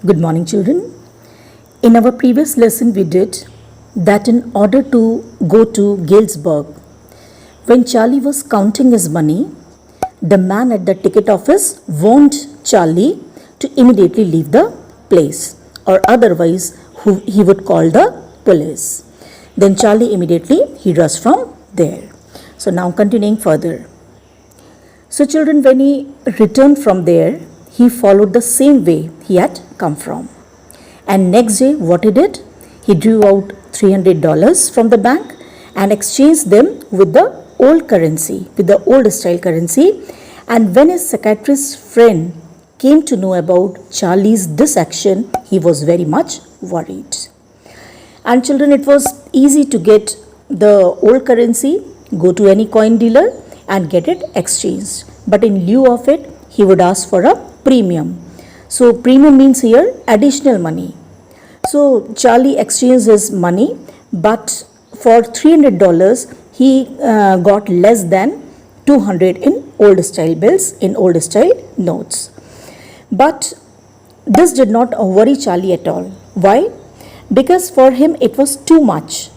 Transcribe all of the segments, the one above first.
Good morning, children. In our previous lesson, we did that in order to go to Galesburg, when Charlie was counting his money, the man at the ticket office warned Charlie to immediately leave the place, or otherwise he would call the police. Then Charlie immediately he rushed from there. So now continuing further. So children, when he returned from there, he followed the same way he had come from. And next day, what he did? He drew out $300 from the bank and exchanged them with the old currency, with the old style currency. And when his psychiatrist friend came to know about Charlie's this action, he was very much worried. And children, it was easy to get the old currency, go to any coin dealer and get it exchanged. But in lieu of it, he would ask for a premium. So premium means here additional money. So Charlie exchanged his money, but for $300 he got less than 200 in old style bills, in old style notes. But this did not worry Charlie at all. Why? Because for him it was too much.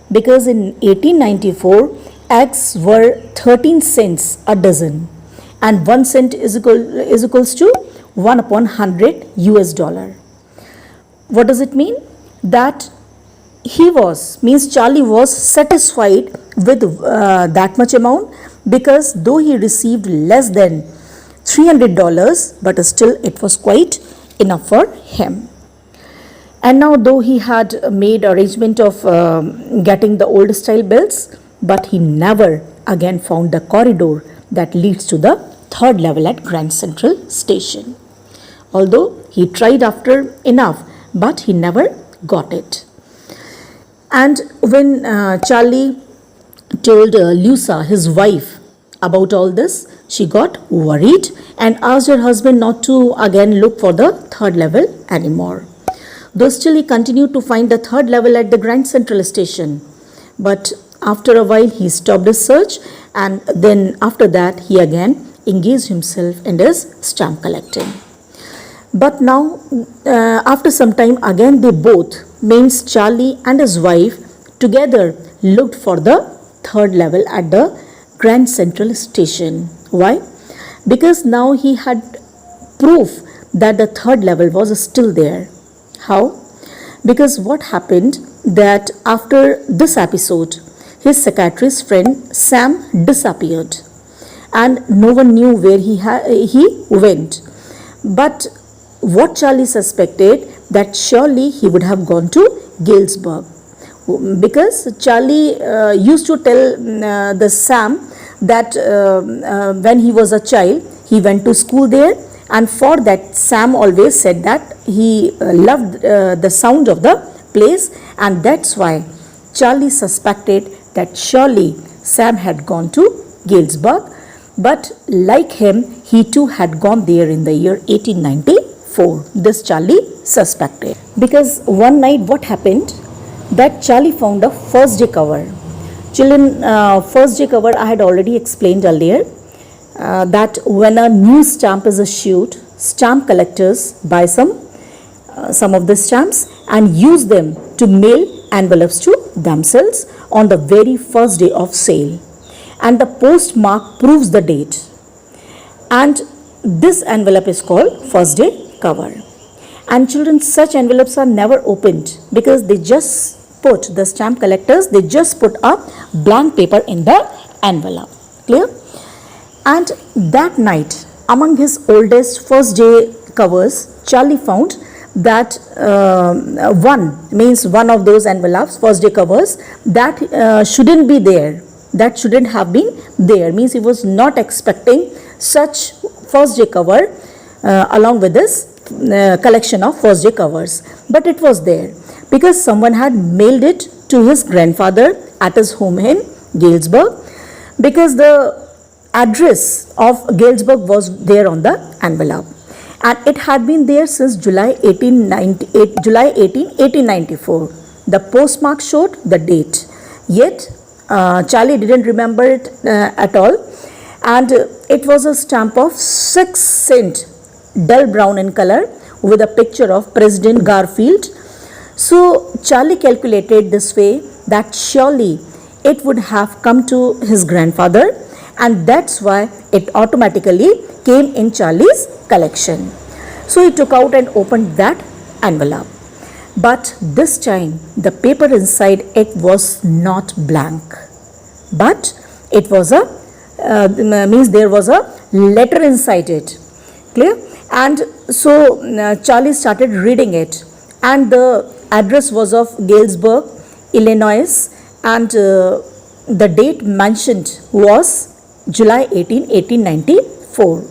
Because in 1894 eggs were 13 cents a dozen, and 1 cent is equals to 1 upon 100 US dollar. What does it mean? That Charlie was satisfied with that much amount, because though he received less than $300, but still it was quite enough for him. And now though he had made arrangement of getting the old style bills, but he never again found the corridor that leads to the third level at Grand Central Station. Although he tried after enough, but he never got it. And when Charlie told Lusa, his wife, about all this, she got worried and asked her husband not to again look for the third level anymore. Though still he continued to find the third level at the Grand Central Station. But after a while he stopped his search, and then after that he again engaged himself in his stamp collecting. But now after some time again they both, means Charlie and his wife, together looked for the third level at the Grand Central Station. Why? Because now he had proof that the third level was still there. How? Because what happened that after this episode, his psychiatrist friend Sam disappeared and no one knew where he went. But what Charlie suspected, that surely he would have gone to Galesburg, because Charlie used to tell the Sam that when he was a child he went to school there, and for that Sam always said that he loved the sound of the place, and that's why Charlie suspected that surely Sam had gone to Galesburg. But like him, he too had gone there in the year 1894. This Charlie suspected. Because one night what happened, that Charlie found a first day cover. Children, first day cover I had already explained earlier, that when a new stamp is issued, stamp collectors buy some of the stamps and use them to mail envelopes to themselves on the very first day of sale, and the postmark proves the date, and this envelope is called first day cover. And children, such envelopes are never opened, because they just put, the stamp collectors, they just put a blank paper in the envelope. Clear? And that night, among his oldest first day covers, Charlie found that one of those envelopes, first day covers, that shouldn't be there, that shouldn't have been there, means he was not expecting such first day cover along with this collection of first day covers, but it was there because someone had mailed it to his grandfather at his home in Galesburg, because the address of Galesburg was there on the envelope, and it had been there since July 18, 1894. The postmark showed the date, yet Charlie didn't remember it at all, and it was a stamp of 6 cent, dull brown in color, with a picture of President Garfield. So Charlie calculated this way that surely it would have come to his grandfather, and that's why it automatically came in Charlie's collection. So he took out and opened that envelope. But this time the paper inside it was not blank, but it was a means there was a letter inside it. Clear? And so Charlie started reading it, and the address was of Galesburg, Illinois, and the date mentioned was July 18, 1894.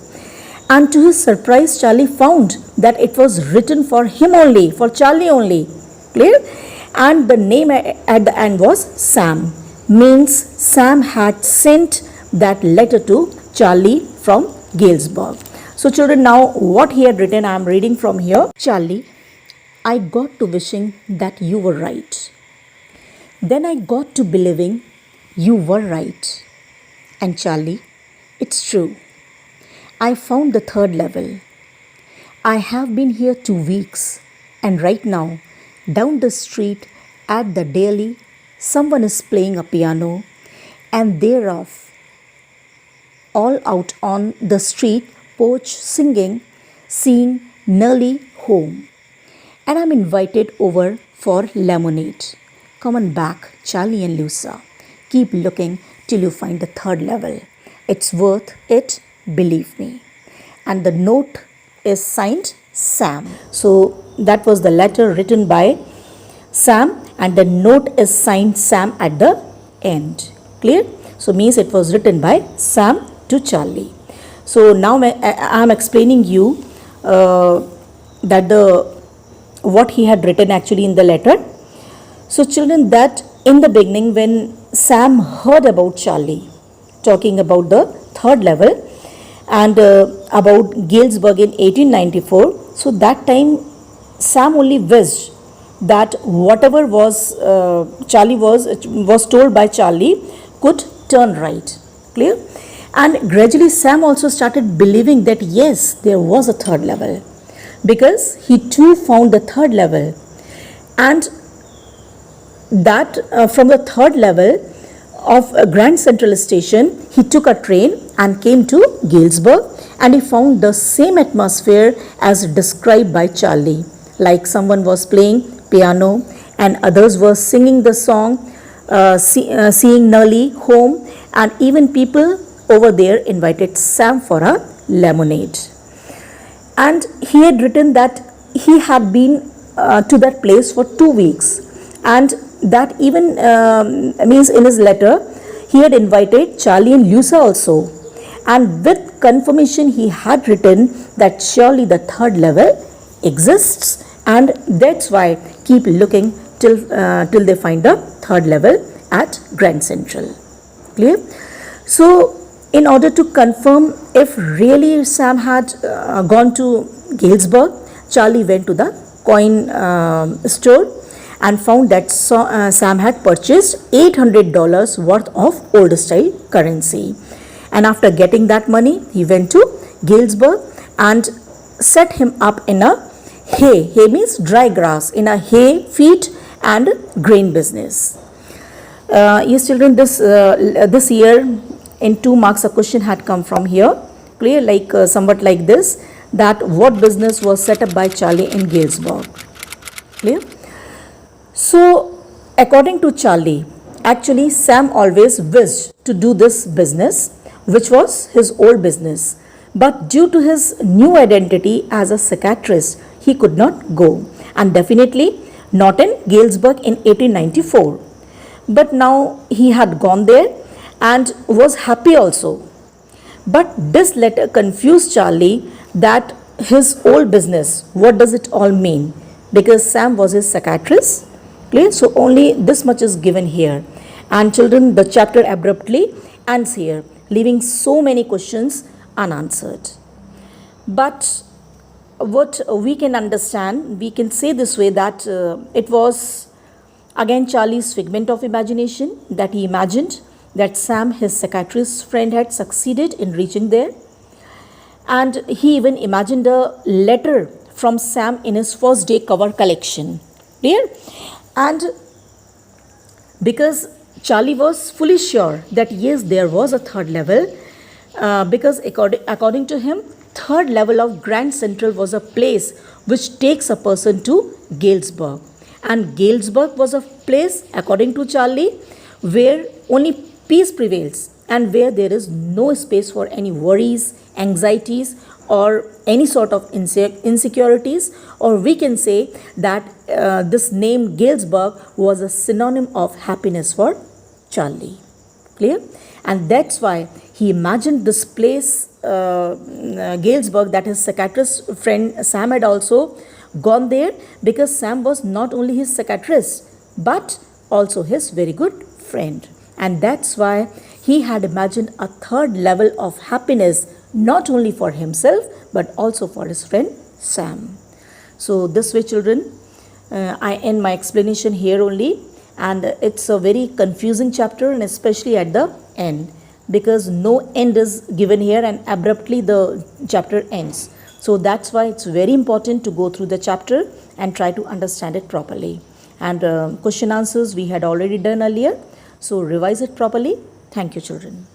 And to his surprise, Charlie found that it was written for him only, for Charlie only. Clear? And the name at the end was Sam. Means Sam had sent that letter to Charlie from Galesburg. So children, now what he had written, I am reading from here. Charlie, I got to wishing that you were right. Then I got to believing you were right. And Charlie, it's true. I found the third level. I have been here 2 weeks, and right now, down the street at the deli, someone is playing a piano, and thereof, all out on the street porch singing, seeing Nellie home. And I'm invited over for lemonade. Come on back, Charlie and Lusa. Keep looking till you find the third level. It's worth it, believe me. And the note is signed Sam. So that was the letter written by Sam, and the note is signed Sam at the end. Clear? So means it was written by Sam to Charlie. So now I am explaining you that what he had written actually in the letter. So children, that in the beginning when Sam heard about Charlie talking about the third level and about Galesburg in 1894, so that time Sam only wished that whatever was Charlie was told by Charlie could turn right. Clear? And gradually Sam also started believing that yes, there was a third level, because he too found the third level, and that from the third level of Grand Central Station he took a train and came to Galesburg, and he found the same atmosphere as described by Charlie, like someone was playing piano and others were singing the song seeing Nellie home, and even people over there invited Sam for a lemonade. And he had written that he had been to that place for 2 weeks, and that even means in his letter he had invited Charlie and Lusa also, and with confirmation he had written that surely the third level exists, and that's why keep looking till they find the third level at Grand Central. Clear? So in order to confirm if really Sam had gone to Galesburg, Charlie went to the coin store and found that Sam had purchased $800 worth of old style currency. And after getting that money, he went to Galesburg and set him up in a hay. Hay means dry grass, in a hay, feed and grain business. Yes children, this year in 2 marks a question had come from here. Clear? Like somewhat like this, that what business was set up by Charlie in Galesburg. Clear? So according to Charlie, actually Sam always wished to do this business, which was his old business, but due to his new identity as a psychiatrist, he could not go, and definitely not in Galesburg in 1894. But now he had gone there and was happy also. But this letter confused Charlie that his old business, what does it all mean? Because Sam was his psychiatrist. Clear? So only this much is given here. And children, the chapter abruptly ends here, leaving so many questions unanswered. But what we can understand, we can say this way, that it was again Charlie's figment of imagination, that he imagined that Sam, his psychiatrist friend, had succeeded in reaching there. And he even imagined a letter from Sam in his first day cover collection. Clear? And because Charlie was fully sure that yes, there was a third level, because according to him, third level of Grand Central was a place which takes a person to Galesburg. And Galesburg was a place, according to Charlie, where only peace prevails and where there is no space for any worries, anxieties, or any sort of insecurities. Or we can say that this name Galesburg was a synonym of happiness for Charlie. Clear? And that's why he imagined this place, Galesburg, that his psychiatrist friend Sam had also gone there, because Sam was not only his psychiatrist but also his very good friend. And that's why he had imagined a third level of happiness, not only for himself but also for his friend Sam. So this way, children, I end my explanation here only. And it's a very confusing chapter, and especially at the end, because no end is given here and abruptly the chapter ends. So that's why it's very important to go through the chapter and try to understand it properly. And question answers we had already done earlier, so revise it properly. Thank you, children.